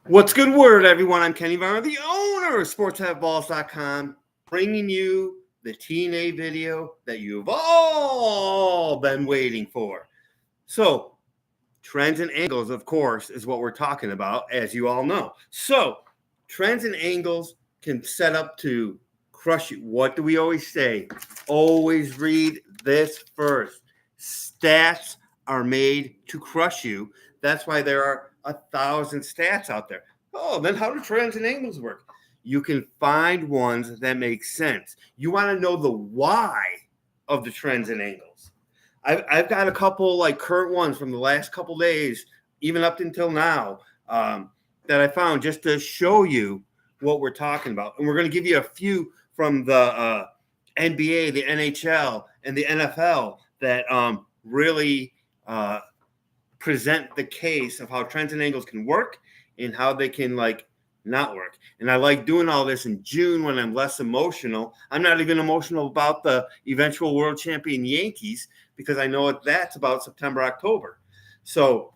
What's good word, everyone? I'm Kenny Varner, the owner of SportsBooks.com, bringing you the TNA video that you've all been waiting for. So, trends and angles, of course, is what we're talking about, as you all know. So, trends and angles can set up to crush you. What do we always say? Always read this first. Stats are made to crush you. That's why there are 1,000 stats out there. Oh, then how do trends and angles work? You can find ones that make sense. You want to know the why of the trends and angles. I've got a couple like current ones from the last couple days, even up until now, that I found just to show you what we're talking about. And we're going to give you a few from the NBA, the NHL, and the NFL that really present the case of how trends and angles can work and how they can not work. And I like doing all this in June when I'm less emotional. I'm not even emotional about the eventual world champion Yankees because I know what that's about September, October. So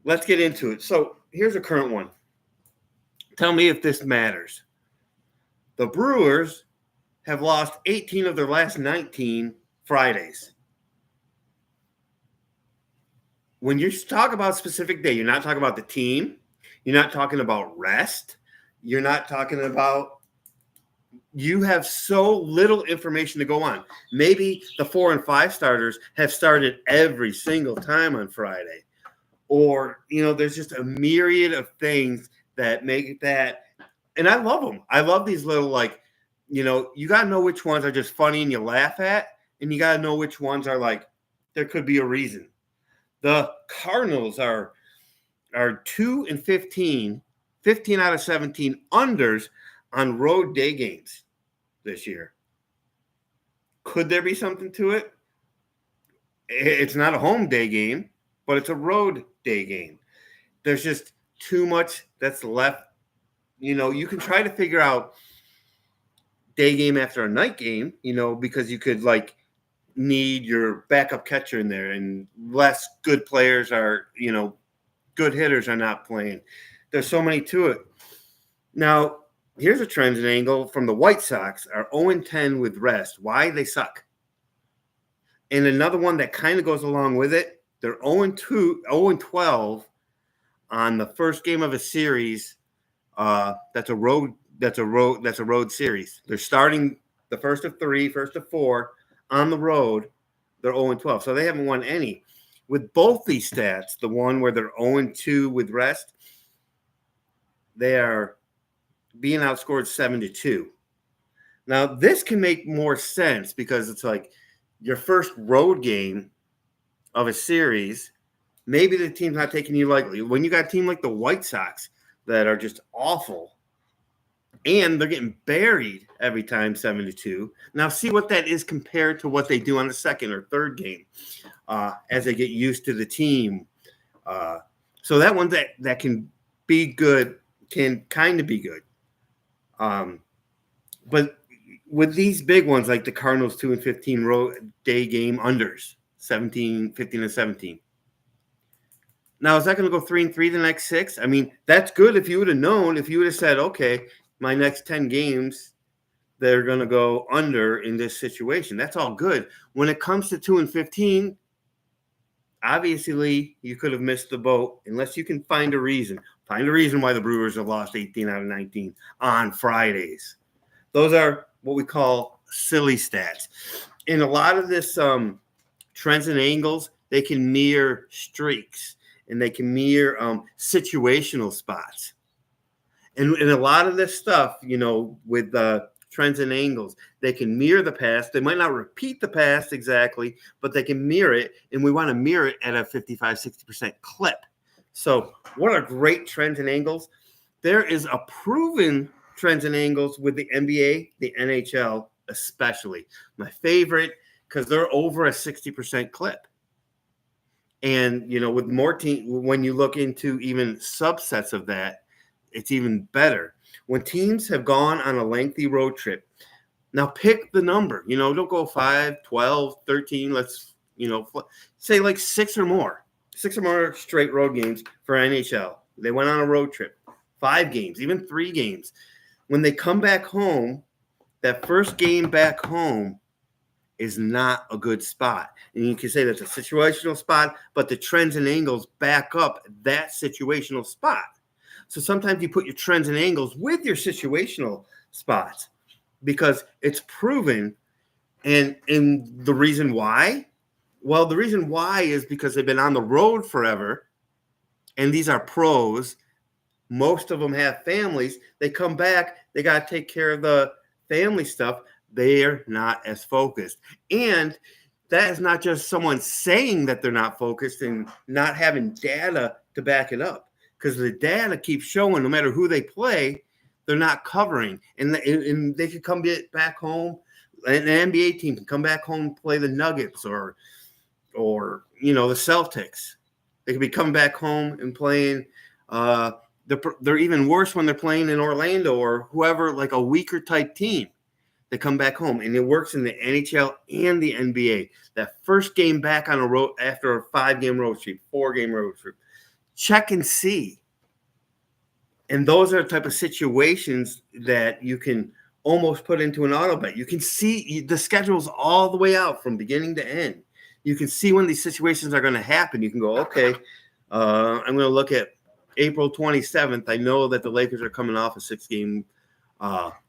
let's get into it. So here's a current one. Tell me if this matters. The Brewers have lost 18 of their last 19 Fridays. When you talk about a specific day, you're not talking about the team. You're not talking about rest. You're not talking about – you have so little information to go on. Maybe the 4 and 5 starters have started every single time on Friday. Or, there's just a myriad of things that make that – and I love them. I love these little you got to know which ones are just funny and you laugh at, and you got to know which ones are there could be a reason. The Cardinals are 2 and 15 out of 17 unders on road day games this year. Could there be something to it? It's not a home day game, but it's a road day game. There's just too much that's left. You can try to figure out day game after a night game, because you could need your backup catcher in there, and less good players are, good hitters are not playing. There's so many to it. Now, here's a trend and angle from the White Sox are 0-10 with rest. Why? They suck. And another one that kind of goes along with it, they're 0-12 on the first game of a series. That's a road series. They're starting the first of 4 on the road. They're 0-12. So they haven't won any. With both these stats, the one where they're 0-2 with rest, they are being outscored 7-2. Now, this can make more sense because it's your first road game of a series. Maybe the team's not taking you lightly. When you got a team like the White Sox that are just awful, and they're getting buried every time 7-2. Now, see what that is compared to what they do on the second or third game as they get used to the team. So that one that can be good can kind of be good. But with these big ones like the Cardinals 2 and 15 road day game unders, 15 and 17. Now, is that going to go 3 and 3 the next 6? I mean, that's good if you would have known, if you would have said, okay, my next 10 games, they're going to go under in this situation. That's all good. When it comes to 2 and 15, obviously you could have missed the boat unless you can find a reason. Find a reason why the Brewers have lost 18 out of 19 on Fridays. Those are what we call silly stats. In a lot of this trends and angles, they can mirror streaks and they can mirror situational spots. And a lot of this stuff, with the trends and angles, they can mirror the past. They might not repeat the past exactly, but they can mirror it. And we want to mirror it at a 55-60% clip. So what are great trends and angles? There is a proven trends and angles with the NBA, the NHL especially. My favorite, because they're over a 60% clip. And, with more when you look into even subsets of that, it's even better. When teams have gone on a lengthy road trip, now pick the number. Don't go 5, 12, 13. Let's, say 6 or more. 6 or more straight road games for NHL. They went on a road trip. 5 games, even 3 games. When they come back home, that first game back home is not a good spot. And you can say that's a situational spot, but the trends and angles back up that situational spot. So sometimes you put your trends and angles with your situational spots because it's proven. And the reason why? Well, the reason why is because they've been on the road forever, and these are pros. Most of them have families. They come back, they got to take care of the family stuff. They're not as focused. And that is not just someone saying that they're not focused and not having data to back it up, because the data keeps showing no matter who they play, they're not covering. And they could come back home. An NBA team can come back home and play the Nuggets or the Celtics. They could be coming back home and playing. They're even worse when they're playing in Orlando or whoever, like a weaker type team. They come back home, and it works in the NHL and the NBA. That first game back on a road after a 5-game road trip, 4-game road trip, check and see. And those are the type of situations that you can almost put into an auto bet. You can see the schedules all the way out from beginning to end. You can see when these situations are going to happen. You can go, okay, I'm going to look at April 27th. I know that the Lakers are coming off a 6-game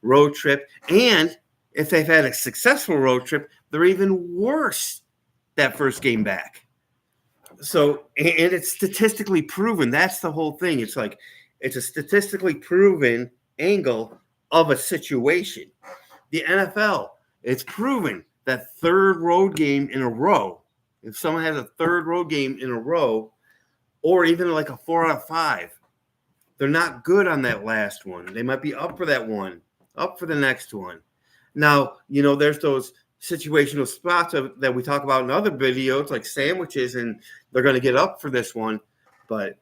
road trip. And if they've had a successful road trip, they're even worse that first game back. So, and it's statistically proven. That's the whole thing. It's like, it's a statistically proven angle of a situation. The NFL, it's proven that third road game in a row, if someone has a third road game in a row, or even like a 4 out of 5, they're not good on that last one. They might be up for that one, up for the next one. Now, there's those situational spots that we talk about in other videos, like sandwiches, and they're going to get up for this one, but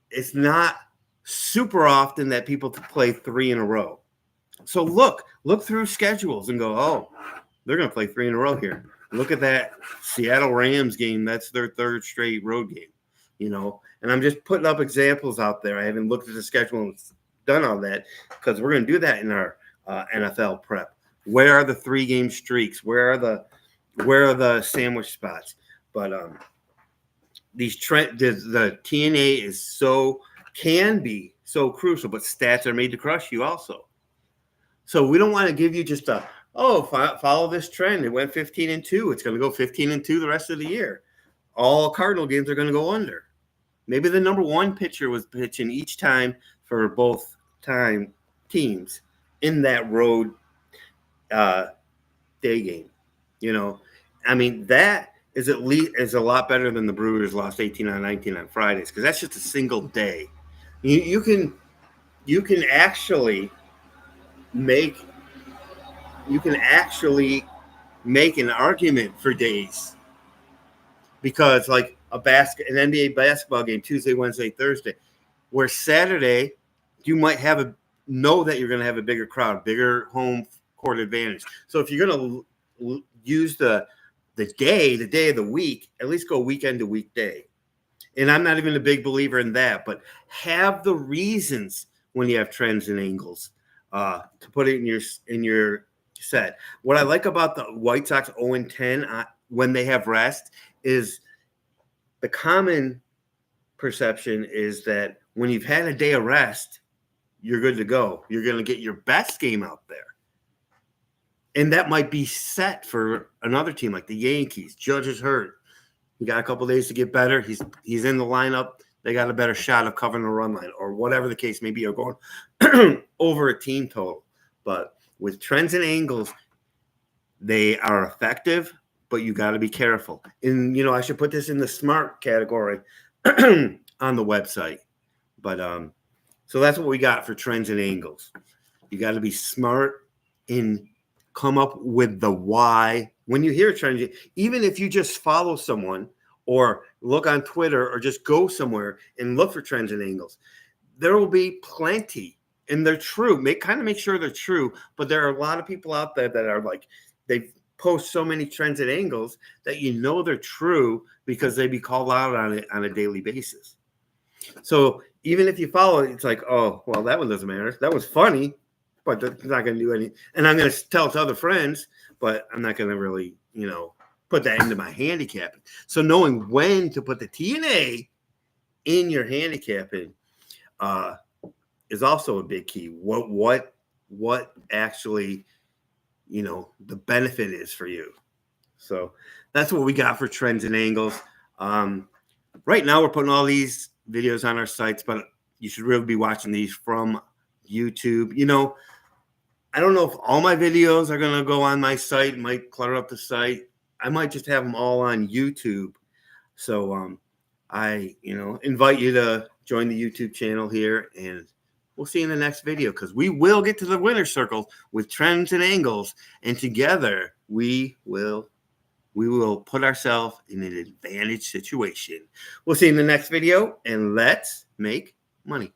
it's not super often that people play 3 in a row. So look through schedules and go, oh, they're going to play 3 in a row here. Look at that Seattle Rams game. That's their 3rd straight road game, and I'm just putting up examples out there. I haven't looked at the schedule and done all that because we're going to do that in our NFL prep. Where are the 3-game streaks? Where are the sandwich spots? But the TNA is can be so crucial, but stats are made to crush you also. So we don't want to give you just follow this trend. It went 15-2. It's going to go 15-2 the rest of the year. All Cardinal games are going to go under. Maybe the number 1 pitcher was pitching each time for both teams in that road day game. That is at least is a lot better than the Brewers lost 18-19 on Fridays, because that's just a single day. You can actually make an argument for days, because like an NBA basketball game, Tuesday, Wednesday, Thursday, where Saturday you might know that you're going to have a bigger crowd, bigger home court advantage. So if you're going to use the day of the week, at least go weekend to weekday. And I'm not even a big believer in that, but have the reasons when you have trends and angles to put it in your set. What I like about the White Sox 0-10 when they have rest is the common perception is that when you've had a day of rest, you're good to go. You're going to get your best game out there. And that might be set for another team like the Yankees. Judge is hurt. He got a couple days to get better. He's in the lineup. They got a better shot of covering the run line, or whatever the case may be, or going over a team total. But with trends and angles, they are effective, but you got to be careful. And, I should put this in the smart category on the website. But so that's what we got for trends and angles. You got to be smart and come up with the why. When you hear a trend, even if you just follow someone or look on Twitter or just go somewhere and look for trends and angles, there will be plenty, and they're true. Make sure they're true, but there are a lot of people out there that are like, they post so many trends and angles that they're true because they be called out on it on a daily basis. So even if you follow it, it's like, oh, well, that one doesn't matter. That was funny, but it's not going to do any. And I'm going to tell it to other friends, but I'm not going to really, put that into my handicapping. So knowing when to put the TNA in your handicapping is also a big key. What actually, the benefit is for you. So that's what we got for trends and angles. Right now we're putting all these videos on our sites, but you should really be watching these from YouTube. I don't know if all my videos are going to go on my site. It might clutter up the site. I might just have them all on YouTube. So I, invite you to join the YouTube channel here, and we'll see you in the next video, because we will get to the winner's circle with trends and angles, and together we will put ourselves in an advantage situation. We'll see you in the next video, and let's make money.